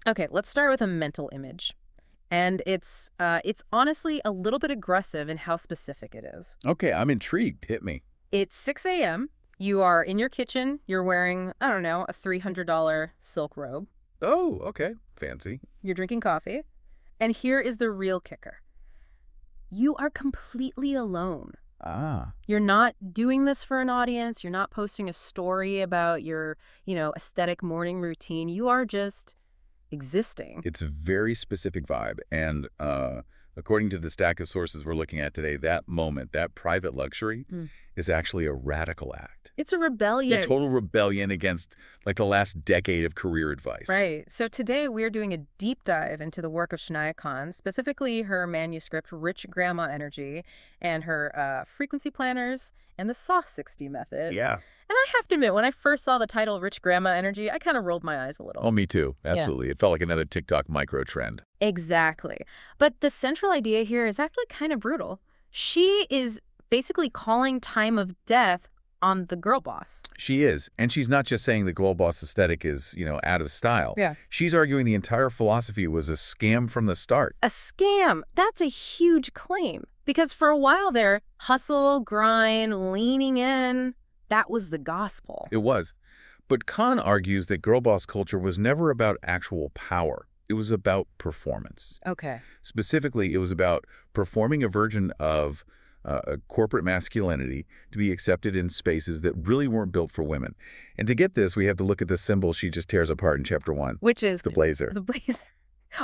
Okay, let's start with a mental image. And it's honestly a little bit aggressive in how specific it is. Okay, I'm intrigued. Hit me. It's 6 a.m. You are in your kitchen. You're wearing, I don't know, a $300 silk robe. Oh, okay. Fancy. You're drinking coffee. And here is the real kicker. You are completely alone. Ah, You're not doing this for an audience. You're not posting a story about your, aesthetic morning routine. You are just existing. it's a very specific vibe. And according to the stack of sources we're looking at today, that moment, that private luxury, Mm. is actually a radical act. It's a A rebellion. total rebellion against like the last decade of career advice. Right. So today we're doing a deep dive into the work of Shania Khan, specifically her manuscript Rich Grandma Energy and her frequency planners and the Soft 60 method. Yeah. And I have to admit, when I first saw the title Rich Grandma Energy, I kind of rolled my eyes a little. Oh, me too. Yeah. Absolutely. It felt like another TikTok micro trend. Exactly. But the central idea here is actually kind of brutal. She is basically calling time of death on the girl boss. She is. And she's not just saying the girl boss aesthetic is, out of style. Yeah. She's arguing the entire philosophy was a scam from the start. A scam. That's a huge claim. Because for a while there, hustle, grind, leaning in, that was the gospel. It was. But Khan argues that girl boss culture was never about actual power. It was about performance. Okay. Specifically, it was about performing a version of corporate masculinity to be accepted in spaces that really weren't built for women. And to get this, we have to look at the symbol she just tears apart in chapter 1, Which is the blazer. the blazer.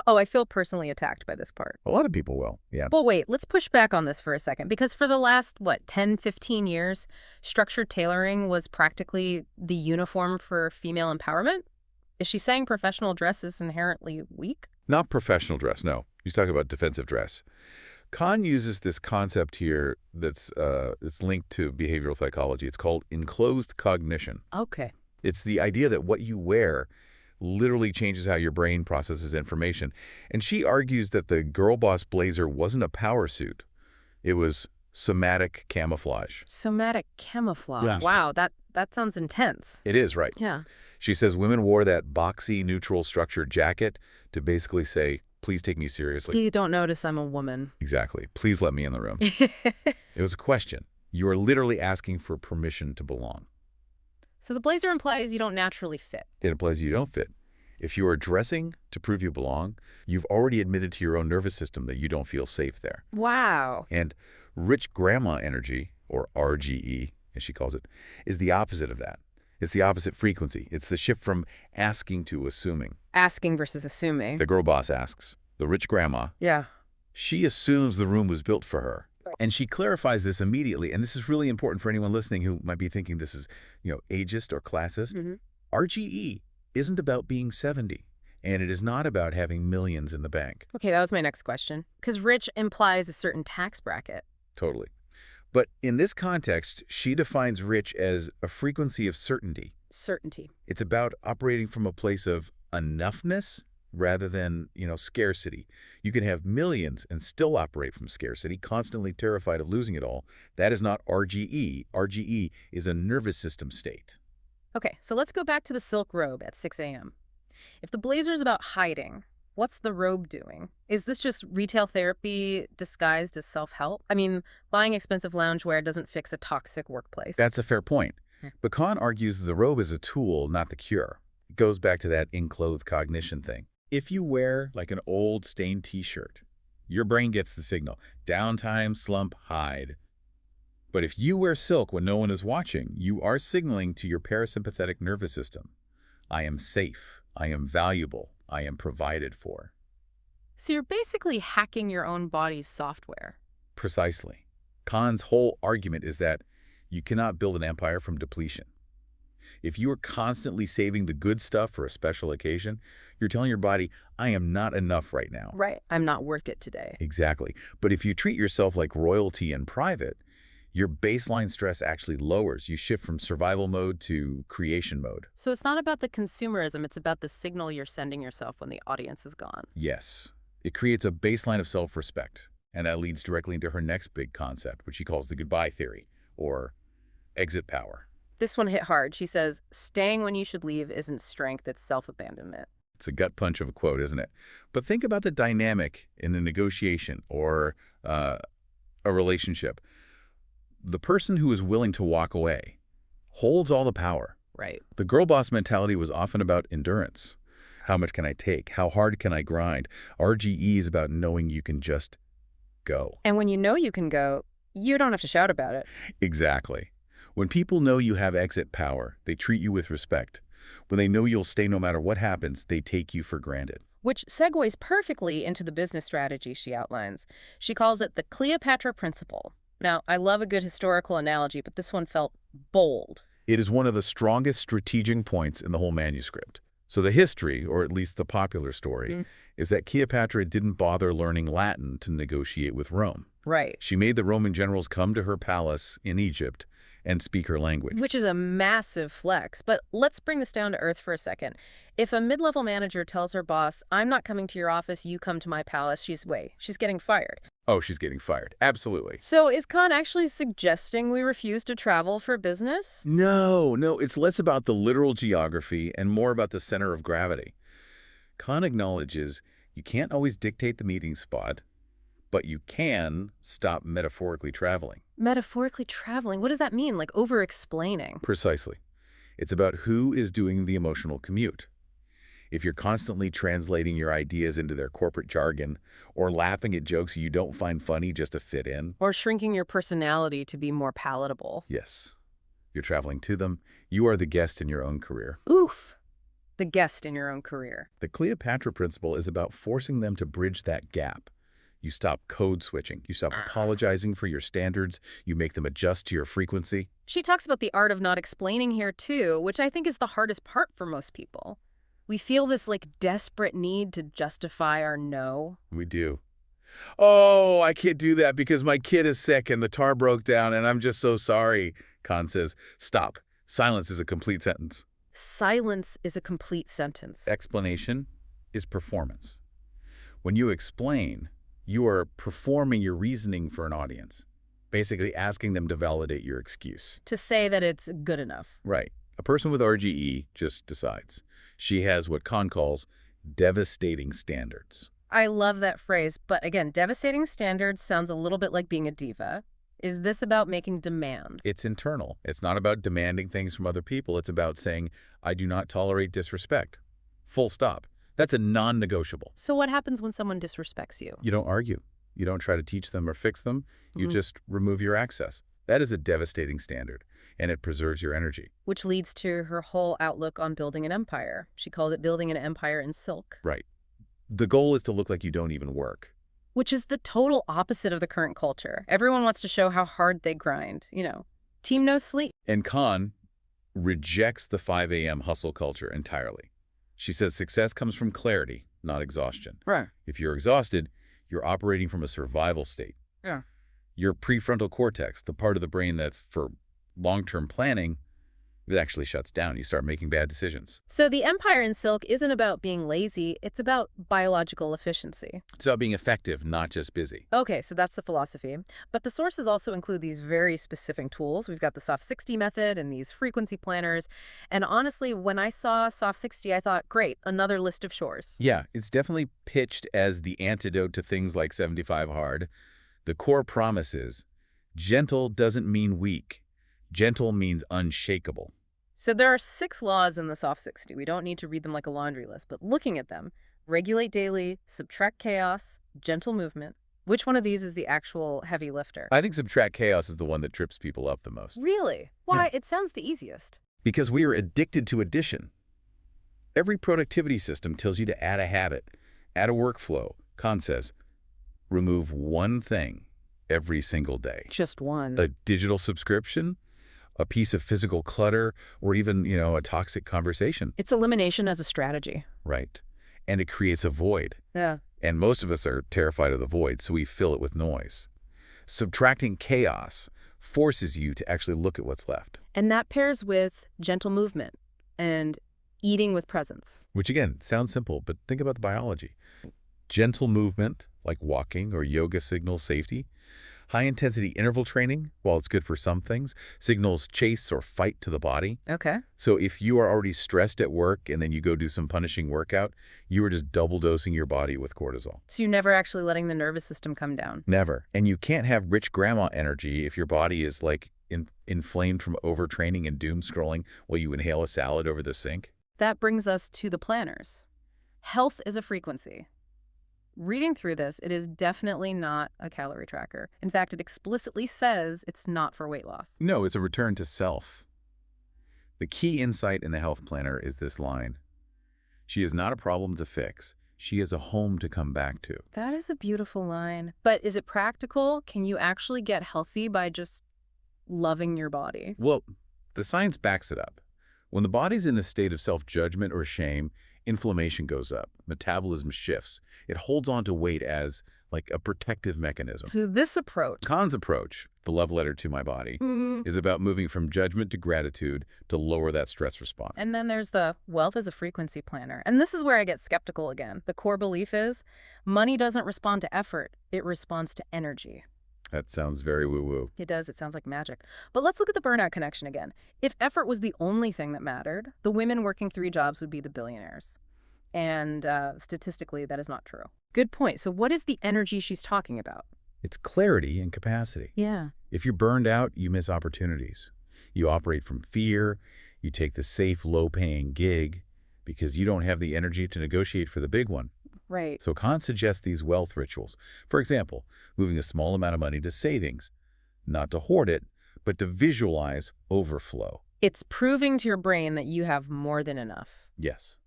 Oh, I feel personally attacked by this part. A lot of people will, yeah. But wait, let's push back on this for a second. Because for the last, 10, 15 years, structured tailoring was practically the uniform for female empowerment? Is she saying professional dress is inherently weak? Not professional dress, no. He's talking about defensive dress. Khan uses this concept here that's it's linked to behavioral psychology. It's called enclosed cognition. Okay. It's the idea that what you wear literally changes how your brain processes information. And she argues that the girl boss blazer wasn't a power suit. It was somatic camouflage. Somatic camouflage. Yes. Wow, that sounds intense. It is, right. Yeah. She says women wore that boxy, neutral structured jacket to basically say, please take me seriously. Please don't notice I'm a woman. Exactly. Please let me in the room. It was a question. You are literally asking for permission to belong. So the blazer implies you don't naturally fit. It implies you don't fit. If you are dressing to prove you belong, you've already admitted to your own nervous system that you don't feel safe there. Wow. And rich grandma energy, or RGE, as she calls it, is the opposite of that. It's the opposite frequency. It's the shift from asking to assuming. Asking versus assuming. The girl boss asks. The rich grandma, Yeah. she assumes the room was built for her. And she clarifies this immediately. And this is really important for anyone listening who might be thinking this is, ageist or classist. Mm-hmm. RGE isn't about being 70. And it is not about having millions in the bank. Okay, that was my next question. Because rich implies a certain tax bracket. Totally. But in this context, she defines rich as a frequency of certainty. Certainty. It's about operating from a place of enoughness rather than, scarcity. You can have millions and still operate from scarcity, constantly terrified of losing it all. That is not RGE. RGE is a nervous system state. Okay, so let's go back to the silk robe at 6 a.m. If the blazer is about hiding, what's the robe doing? Is this just retail therapy disguised as self-help? I mean, buying expensive loungewear doesn't fix a toxic workplace. That's a fair point. Yeah. But Khan argues the robe is a tool, not the cure. It goes back to that enclosed cognition thing. If you wear like an old stained t-shirt, your brain gets the signal. Downtime, slump, hide. But if you wear silk when no one is watching, you are signaling to your parasympathetic nervous system, I am safe, I am valuable, I am provided for. So you're basically hacking your own body's software. Precisely. Khan's whole argument is that you cannot build an empire from depletion. If you are constantly saving the good stuff for a special occasion, you're telling your body, I am not enough right now. Right. I'm not worth it today. Exactly. But if you treat yourself like royalty in private, your baseline stress actually lowers. You shift from survival mode to creation mode. So it's not about the consumerism, it's about the signal you're sending yourself when the audience is gone. Yes. It creates a baseline of self-respect. And that leads directly into her next big concept, which she calls the goodbye theory, or exit power. This one hit hard. She says, staying when you should leave isn't strength, it's self-abandonment. It's a gut punch of a quote, isn't it? But think about the dynamic in a negotiation or a relationship. The person who is willing to walk away holds all the power. Right. The girl boss mentality was often about endurance. How much can I take? How hard can I grind? RGE is about knowing you can just go. And when you know you can go, you don't have to shout about it. Exactly. When people know you have exit power, they treat you with respect. When they know you'll stay no matter what happens, they take you for granted. Which segues perfectly into the business strategy she outlines. She calls it the Cleopatra Principle. Now, I love a good historical analogy, but this one felt bold. It is one of the strongest strategic points in the whole manuscript. So the history, or at least the popular story, is that Cleopatra didn't bother learning Latin to negotiate with Rome. Right. She made the Roman generals come to her palace in Egypt and speak her language. Which is a massive flex. But let's bring this down to earth for a second. If a mid-level manager tells her boss, I'm not coming to your office, you come to my palace, she's getting fired. Oh, she's getting fired. Absolutely. So is Khan actually suggesting we refuse to travel for business? No, it's less about the literal geography and more about the center of gravity. Khan acknowledges you can't always dictate the meeting spot, but you can stop metaphorically traveling. Metaphorically traveling? What does that mean? Like over-explaining? Precisely. It's about who is doing the emotional commute. If you're constantly translating your ideas into their corporate jargon or laughing at jokes you don't find funny just to fit in. Or shrinking your personality to be more palatable. Yes. You're traveling to them. You are the guest in your own career. Oof. The guest in your own career. The Cleopatra Principle is about forcing them to bridge that gap. You stop code switching. You stop apologizing for your standards. You make them adjust to your frequency. She talks about the art of not explaining here too, which I think is the hardest part for most people. We feel this desperate need to justify our no. We do. Oh, I can't do that because my kid is sick and the tar broke down and I'm just so sorry. Khan says, stop. Silence is a complete sentence. Silence is a complete sentence. Explanation is performance. When you explain, you are performing your reasoning for an audience, basically asking them to validate your excuse. To say that it's good enough. Right. A person with RGE just decides. She has what Khan calls devastating standards. I love that phrase, but again, devastating standards sounds a little bit like being a diva. Is this about making demands? It's internal. It's not about demanding things from other people. It's about saying, I do not tolerate disrespect. Full stop. That's a non-negotiable. So what happens when someone disrespects you? You don't argue. You don't try to teach them or fix them. You just remove your access. That is a devastating standard, and it preserves your energy. Which leads to her whole outlook on building an empire. She called it building an empire in silk. Right. The goal is to look like you don't even work. Which is the total opposite of the current culture. Everyone wants to show how hard they grind. Team no sleep. And Khan rejects the 5 a.m. hustle culture entirely. She says success comes from clarity, not exhaustion. Right. If you're exhausted, you're operating from a survival state. Yeah. Your prefrontal cortex, the part of the brain that's for long-term planning, it actually shuts down. You start making bad decisions. So the empire in silk isn't about being lazy. It's about biological efficiency. It's about being effective, not just busy. Okay, so that's the philosophy. But the sources also include these very specific tools. We've got the Soft 60 method and these frequency planners. And honestly, when I saw Soft 60, I thought, great, another list of chores. Yeah, it's definitely pitched as the antidote to things like 75 hard. The core promise is, gentle doesn't mean weak. Gentle means unshakable. So there are 6 laws in the Soft 60. We don't need to read them like a laundry list, but looking at them, regulate daily, subtract chaos, gentle movement. Which one of these is the actual heavy lifter? I think subtract chaos is the one that trips people up the most. Really? Why? It sounds the easiest. Because we are addicted to addition. Every productivity system tells you to add a habit, add a workflow. Khan says, remove one thing every single day. Just one. A digital subscription, a piece of physical clutter, or even, a toxic conversation. It's elimination as a strategy. Right. And it creates a void. Yeah. And most of us are terrified of the void, so we fill it with noise. Subtracting chaos forces you to actually look at what's left. And that pairs with gentle movement and eating with presence. Which, again, sounds simple, but think about the biology. Gentle movement, like walking or yoga, signals safety. High-intensity interval training, while it's good for some things, signals chase or fight to the body. Okay. So if you are already stressed at work and then you go do some punishing workout, you are just double dosing your body with cortisol. So you're never actually letting the nervous system come down. Never. And you can't have rich grandma energy if your body is like inflamed from overtraining and doom scrolling while you inhale a salad over the sink. That brings us to the planners. Health is a frequency. Reading through this, it is definitely not a calorie tracker. In fact, it explicitly says it's not for weight loss. No, it's a return to self. The key insight in the health planner is this line. She is not a problem to fix. She is a home to come back to. That is a beautiful line. But is it practical? Can you actually get healthy by just loving your body? Well, the science backs it up. When the body's in a state of self-judgment or shame, inflammation goes up, metabolism shifts. It holds on to weight as like a protective mechanism. So this approach, Kahn's approach, the love letter to my body, is about moving from judgment to gratitude to lower that stress response. and then there's the wealth as a frequency planner. And this is where I get skeptical again. The core belief is money doesn't respond to effort. It responds to energy. That sounds very woo-woo. It does. It sounds like magic. But let's look at the burnout connection again. If effort was the only thing that mattered, the women working 3 jobs would be the billionaires. And statistically, that is not true. Good point. So what is the energy she's talking about? It's clarity and capacity. Yeah. If you're burned out, you miss opportunities. You operate from fear. You take the safe, low-paying gig because you don't have the energy to negotiate for the big one. Right. So Kahn suggests these wealth rituals. For example, moving a small amount of money to savings, not to hoard it, but to visualize overflow. It's proving to your brain that you have more than enough. Yes.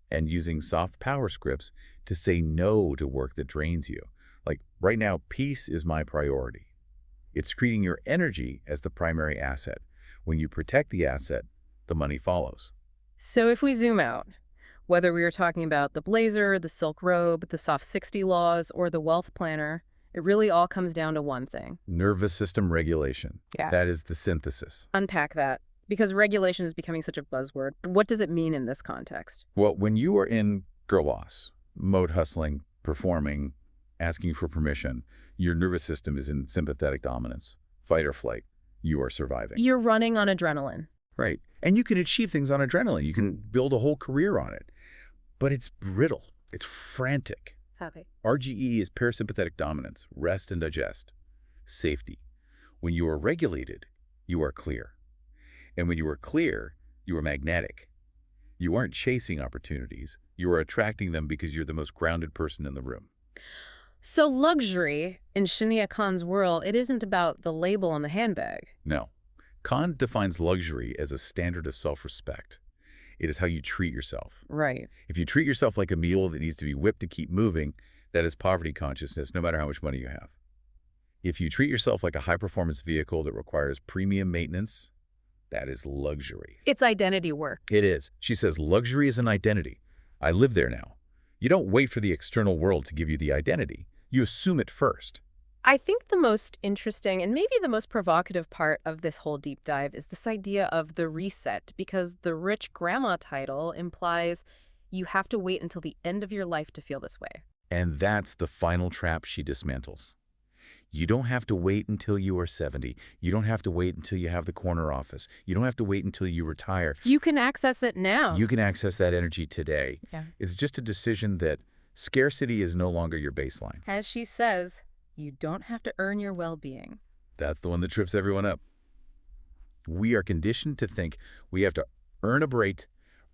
And using soft power scripts to say no to work that drains you. Like, right now, peace is my priority. It's treating your energy as the primary asset. When you protect the asset, the money follows. So if we zoom out, whether we are talking about the blazer, the silk robe, the soft 60 laws, or the wealth planner, it really all comes down to one thing. Nervous system regulation. Yeah. That is the synthesis. Unpack that, because regulation is becoming such a buzzword. What does it mean in this context? Well, when you are in girl boss, mode hustling, performing, asking for permission, your nervous system is in sympathetic dominance, fight or flight. You are surviving. You're running on adrenaline. Right. And you can achieve things on adrenaline. You can build a whole career on it. But it's brittle. It's frantic. Okay. RGE is parasympathetic dominance, rest and digest, safety. When you are regulated, you are clear. And when you are clear, you are magnetic. You aren't chasing opportunities. You are attracting them because you're the most grounded person in the room. So luxury, in Shania Khan's world, it isn't about the label on the handbag. No. Kahn defines luxury as a standard of self-respect. It is how you treat yourself. Right. If you treat yourself like a mule that needs to be whipped to keep moving, that is poverty consciousness, no matter how much money you have. If you treat yourself like a high-performance vehicle that requires premium maintenance, that is luxury. It's identity work. It is. She says luxury is an identity. I live there now. You don't wait for the external world to give you the identity. You assume it first. I think the most interesting and maybe the most provocative part of this whole deep dive is this idea of the reset, because the rich grandma title implies you have to wait until the end of your life to feel this way. And that's the final trap she dismantles. You don't have to wait until you are 70. You don't have to wait until you have the corner office. You don't have to wait until you retire. You can access it now. You can access that energy today. Yeah. It's just a decision that scarcity is no longer your baseline. As she says, you don't have to earn your well-being. That's the one that trips everyone up. We are conditioned to think we have to earn a break,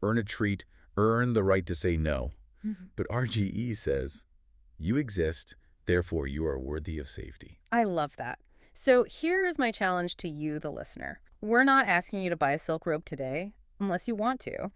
earn a treat, earn the right to say no. But RGE says, you exist, therefore you are worthy of safety. I love that. So here is my challenge to you, the listener. We're not asking you to buy a silk robe today, unless you want to.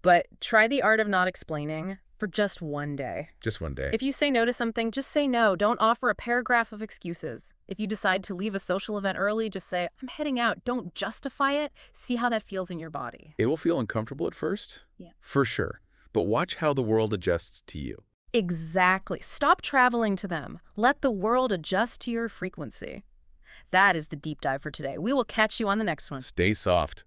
But try the art of not explaining for just one day. Just one day. If you say no to something, just say no. Don't offer a paragraph of excuses. If you decide to leave a social event early, just say, I'm heading out. Don't justify it. See how that feels in your body. It will feel uncomfortable at first. Yeah. For sure. But watch how the world adjusts to you. Exactly. Stop traveling to them. Let the world adjust to your frequency. That is the deep dive for today. We will catch you on the next one. Stay soft.